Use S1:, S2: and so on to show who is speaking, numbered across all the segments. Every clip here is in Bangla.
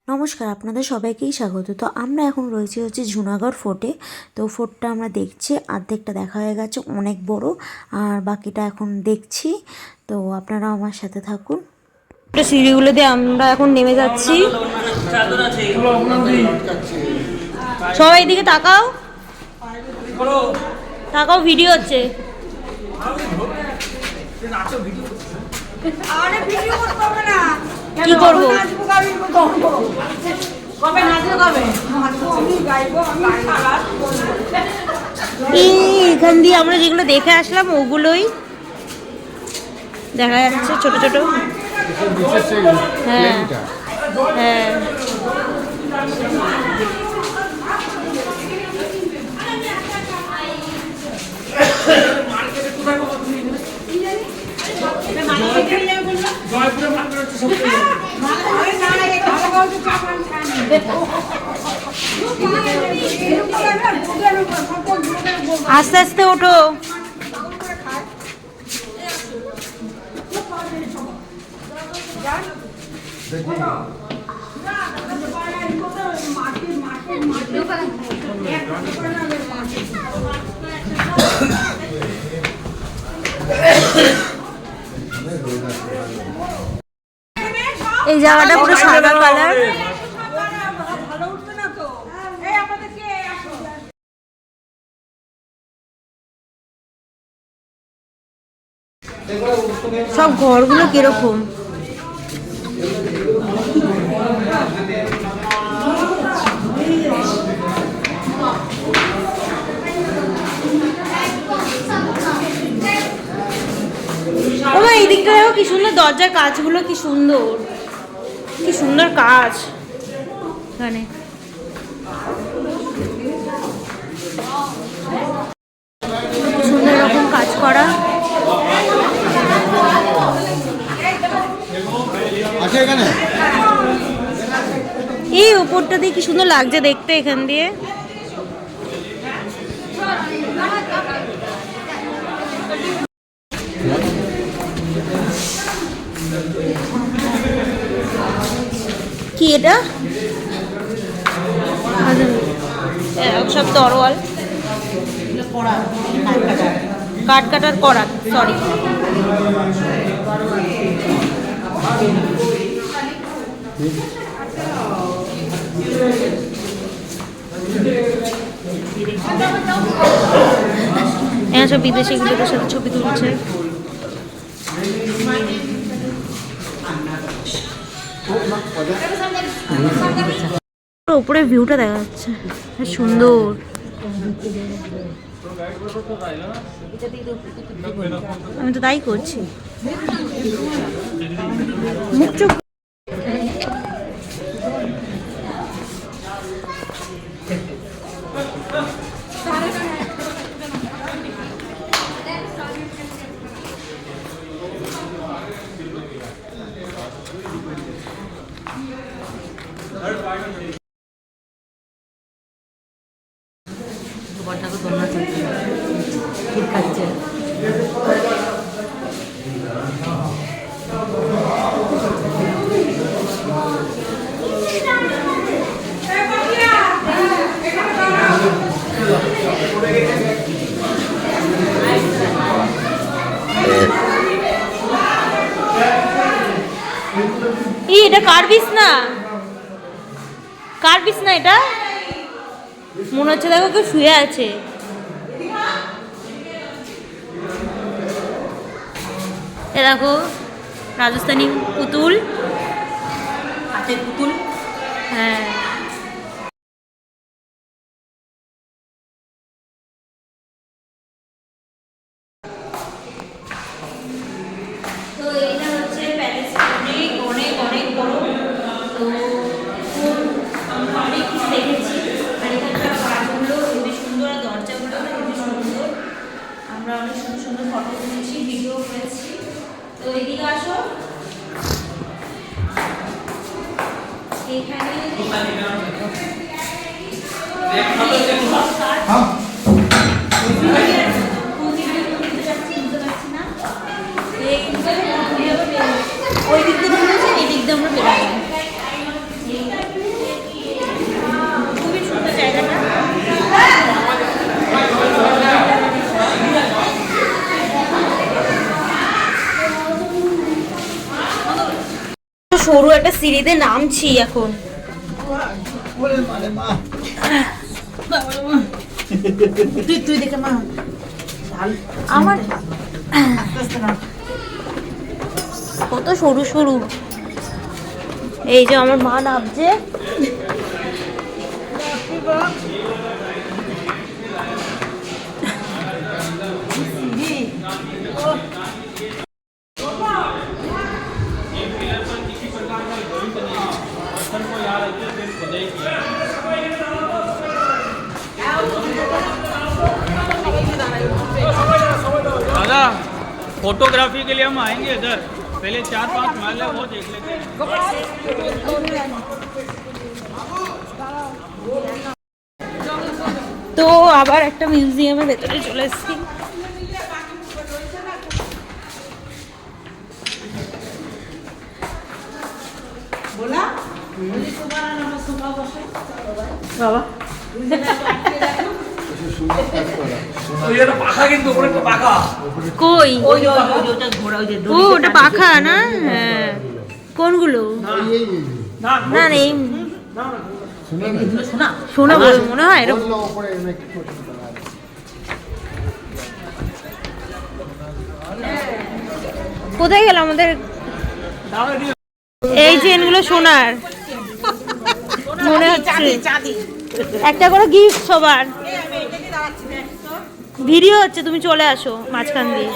S1: নমস্কার, আপনাদের সবাইকেই স্বাগত। তো আমরা এখন রয়েছি জুনাগড় ফোর্টে। তো ফোর্টটা আমরা দেখছি, অর্ধেকটা দেখা হয়ে গেছে, অনেক বড়, আর বাকিটা এখন দেখছি। তো আপনারা আমার সাথে থাকুন। সিঁড়িগুলো দিয়ে আমরা এখন নেমে যাচ্ছি। সবাই এদিকে তাকাও, তাকাও, ভিডিও হচ্ছে। কি করবো? এখান দিয়ে আমরা যেগুলো দেখে আসলাম ওগুলোই দেখা যাচ্ছে, ছোট ছোট। হ্যাঁ হ্যাঁ, আস্তে আস্তে ওঠো। এই জায়গাটা পুরো সাদা কালার। সব ঘরগুলো কিরকম? ওমা, এই দিকটা দেখো কি সুন্দর, দরজার কাজগুলো কি সুন্দর, কি সুন্দর কাজ এখানে। সুন্দর রকম কাজ করা। এই উপরটা দিয়ে কি সুন্দর লাগছে দেখতে এখান দিয়ে। কি এটা? সব তরোয়াল, কাঠ কাটার করা, সরি। সব বিদেশিগুলোদের সাথে ছবি তুলছে। উপরে ভিউটা দেখা যাচ্ছে, সুন্দর। আমি তো তাই করছি, মুখ চোখ। এটা কার বিছনা? কার বিছনা এটা? মনে হচ্ছে দেখো কেউ শুয়ে আছে। এ দেখো রাজস্থানী পুতুল, হাতের পুতুল। হ্যাঁ, তো এটা হচ্ছে প্যালেস, অনেক অনেক বড়। তো আমরা অনেক কিছু দেখেছি, আর এখানকার কাজগুলো খুবই সুন্দর, আর দরজাগুলো খুবই সুন্দর। আমরা অনেক সুন্দর সুন্দর ফটো তুলেছি, ভিডিও করেছি। তো এদিকে আসো, এখানে ওই দিক দিয়ে এই দিক দিয়ে আমরা বেরোবো। সিঁড়িতে নামছি এখন।
S2: তুই দেখে মা
S1: আমার কত সরু সরু। এই যে আমার মা নামছে।
S3: दादा फोटोग्राफी के लिए हम आएंगे इधर, पहले 4-5 महल है वो देख लेते हैं।
S1: তো আবার একটা মিউজিয়ামের ভেতরে চলে এসেছি। বাবা কই? ও ওটা পাখা না? হ্যাঁ। কোনগুলো? না নেই, শোনা বলে মনে হয় এরকম। কোথায় গেল আমাদের এই চেনগুলো? সোনার মনে হচ্ছে। একটা করে গিফট সবার। ভিডিও হচ্ছে, তুমি চলে আসো মাঝখান দিয়ে।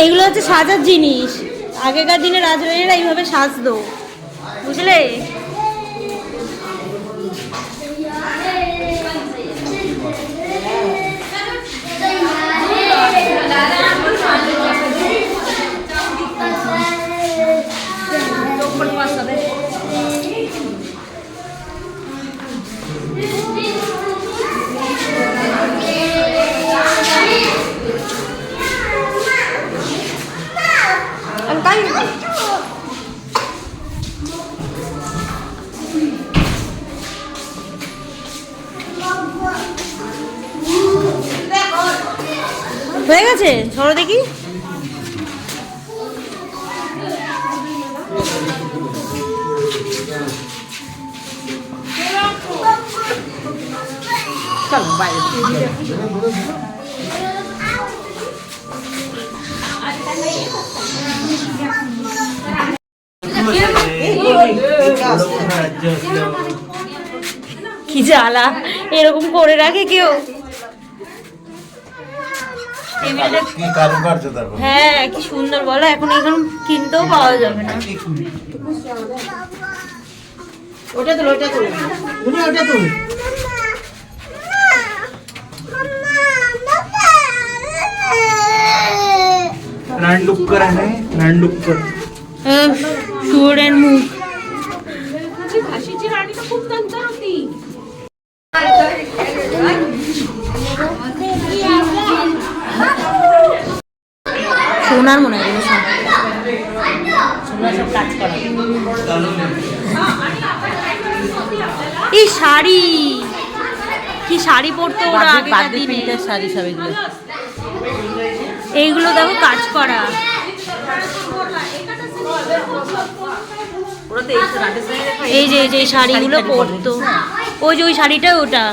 S1: এইগুলো হচ্ছে সাজার জিনিস। আগেকার দিনে রাজরানীরা এইভাবে সাজতো, বুঝলে? হয়ে গেছে, সরো দেখি।
S2: চলো বাইরে
S1: কি জ্বালা, এরকম করে রাখে কেউ? হ্যাঁ কি সুন্দর বলো। এখন এখন কিনতেও পাওয়া যাবে না।
S2: ওটা তো ওটা তো ওটা তো
S3: रांडुक्कर आहे, रांडुक्कर
S1: शुअर मुख।
S4: झाशीची राणी तर खूप नंतर होती.
S1: সোনার মনে হয় এগুলো
S2: সব কাজ করা।
S1: এই শাড়ি, কি শাড়ি পরতো ওরা আগেকার দিনে।
S2: শাড়ি সব এগুলো
S1: এইগুলো দেখো কাজ করা। এই যে এই যে শাড়িগুলো পরতো, ওই যে ওই শাড়িটা ওটা।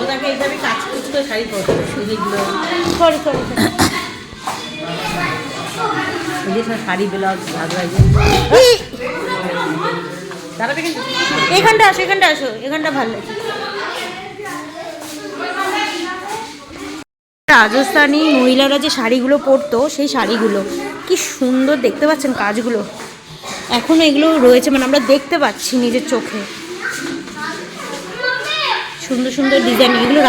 S2: ওটাকে এইভাবে কাজ করতে শাড়ি পরতো। এইগুলো
S1: সরি সরি
S2: এই যে সব শাড়ি ব্লাউজ ভাজা দাঁড়াবে কিন্তু।
S1: এখানটা আসো, এখানটা আসো, এখানটা ভালো লাগে। রাজস্থানী মহিলারা যে শাড়িগুলো পরতো সেই শাড়িগুলো কি সুন্দর, দেখতে পাচ্ছেন কাজগুলো এখনো এগুলো রয়েছে, মানে আমরা দেখতে পাচ্ছি নিজের চোখে। সুন্দর সুন্দর ডিজাইন, এগুলো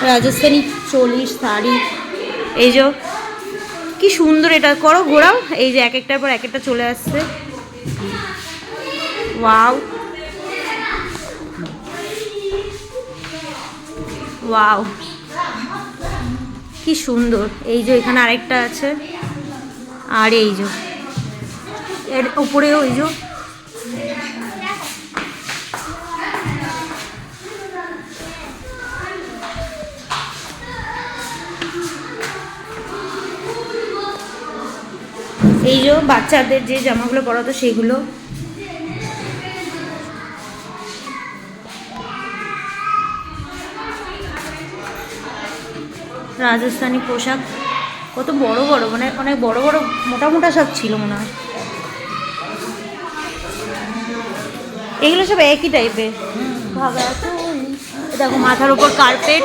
S1: রাজস্থানী চোলি শাড়ি। এই যে কি সুন্দর, এটা করো ঘোরাও। এই যে এক একটার পর এক একটা চলে আসছে। ওয়াও ওয়াও কি সুন্দর। এই যে এখানে আরেকটা আছে, আর এই যে এর উপরেও এই যে এই যে বাচ্চাদের যে জামাগুলো পরাতো সেগুলো। রাজস্থানী পোশাক কত বড় বড়, মানে অনেক বড় বড় মোটা মোটা সব ছিল মনে হয়। এগুলো সব একই টাইপের। দেখো মাথার উপর কার্পেট।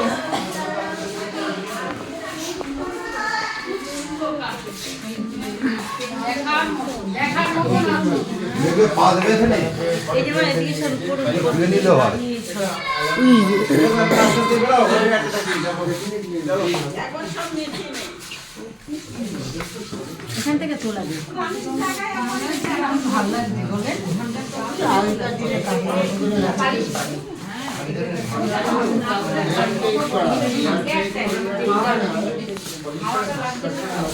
S1: এখান থেকে তোলা যায়।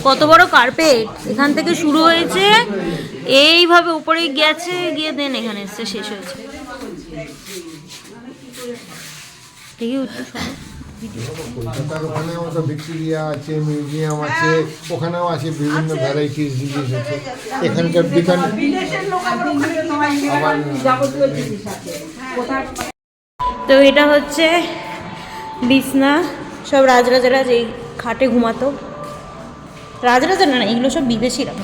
S1: কত বড় কার্পেট, এখান থেকে শুরু হয়েছে এইভাবে উপরে গেছে, গিয়ে দেন এখানে এসে শেষ হয়েছে।
S5: কলকাতার ওখানেও তো ভিক্টোরিয়া আছে, মিউজিয়াম আছে, ওখানেও আছে বিভিন্ন ভ্যারাইটিস জিনিস আছে। এখানকার
S1: তো এটা হচ্ছে বিছনা, সব রাজরাজারা যে খাটে ঘুমাতো। রাজরাজা না, এগুলো সব বিদেশিরা।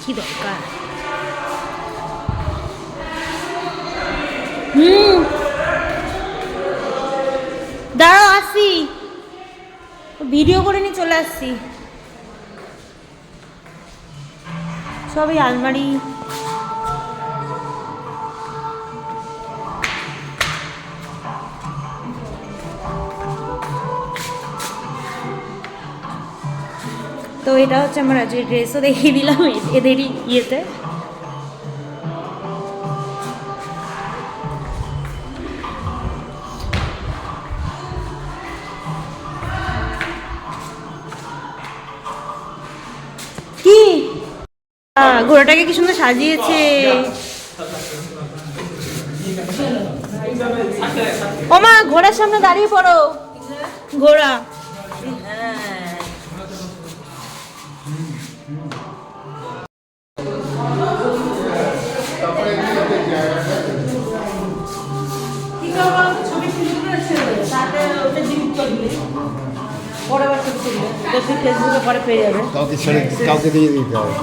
S1: কি দরকার? দাঁড়াও, আসছি, ভিডিও করে নিয়ে চলে আসছি। সবই আলমারি। তো এটা হচ্ছে আমার আজকে ড্রেসও দেখিয়ে দিলাম এদেরই ইয়েতে। কি ঘোড়াটাকে কি সুন্দর সাজিয়েছে। ওমা, ঘোড়ার সামনে দাঁড়িয়ে পড়ো। ঘোড়া ফেসবুকে পরে পেয়ে যাবে।
S5: কাউকে দিয়ে দিতে হবে।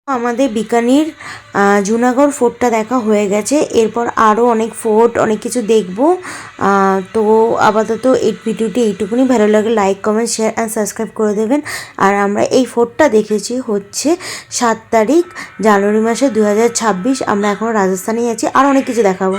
S6: আমাদের বিকানির জুনাগড় ফোর্টটা দেখা হয়ে গেছে। এরপর আরও অনেক ফোর্ট, অনেক কিছু দেখব। তো আপাতত এই ভিডিওটি এইটুকুনি। ভালো লাগে like, comment, share and subscribe করে দেবেন। আর আমরা এই ফোর্টটা দেখেছি হচ্ছে 7 তারিখ জানুয়ারি মাসে 2026। আমরা এখনও রাজস্থানেই আছি, আর অনেক কিছু দেখাবো।